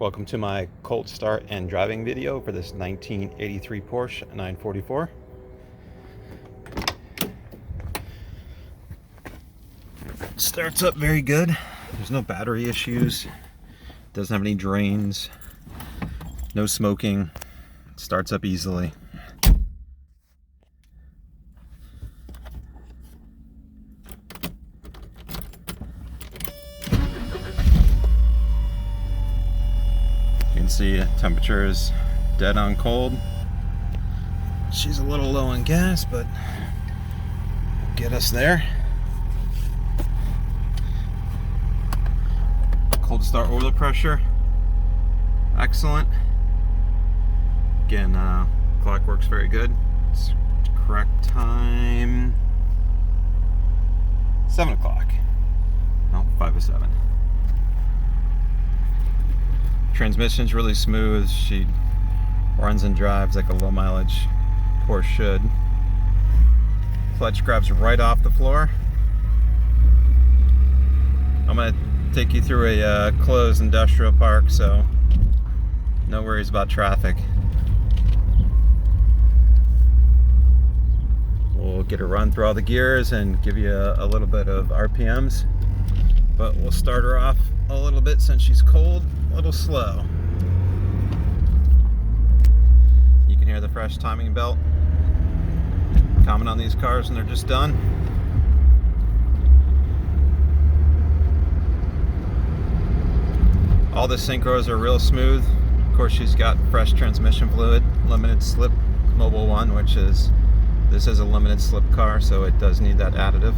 Welcome to my cold start and driving video for this 1983 Porsche 944. Starts up very good. There's no battery issues. Doesn't have any drains. No smoking. Starts up easily. You can see temperature is dead on cold. She's a little low on gas, but we'll get us there. Cold start oil pressure, excellent. Again, clock works very good. It's correct time 7 o'clock. No, 5:07. Transmission's really smooth. She runs and drives like a low mileage Porsche should. Clutch grabs right off the floor. I'm gonna take you through a closed industrial park, so no worries about traffic. We'll get a run through all the gears and give you a little bit of RPMs, but we'll start her off a little bit since she's cold, a little slow. You can hear the fresh timing belt. Comment on these cars when they're just done. All the synchros are real smooth. Of course, she's got fresh transmission fluid, limited slip Mobile 1, which is, this is a limited slip car, so it does need that additive.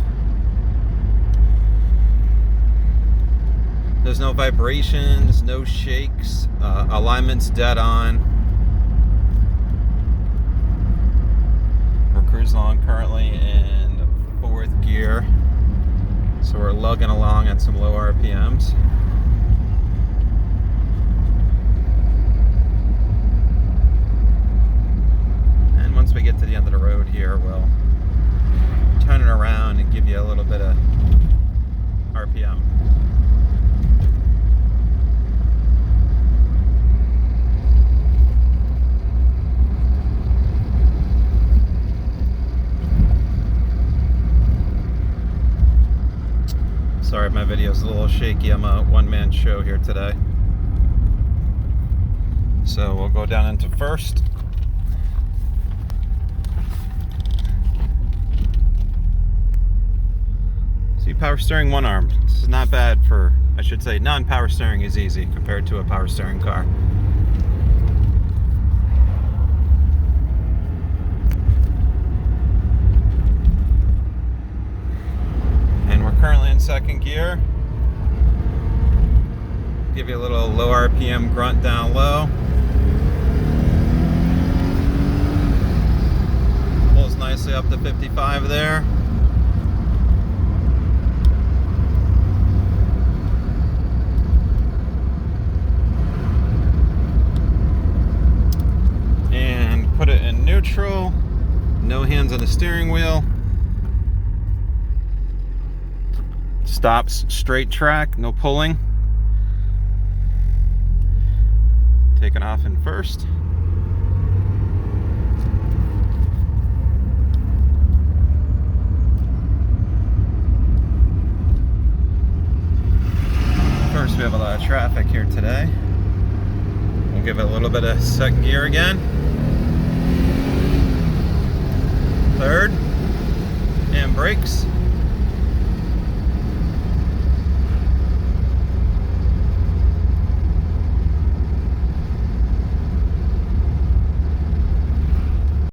There's no vibrations, no shakes, alignment's dead on. We're cruising along currently in 4th gear, so we're lugging along at some low RPMs. And once we get to the end of the road here, we'll turn it around and give you a little bit of RPM. Sorry, my video's a little shaky. I'm a one-man show here today. So we'll go down into first. See, power steering one arm. This is not bad for, I should say, non-power steering is easy compared to a power steering car. Currently in 2nd gear. Give you a little low RPM grunt down low. Pulls nicely up to 55 there. And put it in neutral. No hands on the steering wheel. Stops straight track, no pulling. Taking off in first. First, we have a lot of traffic here today. We'll give it a little bit of 2nd gear again. 3rd, and brakes.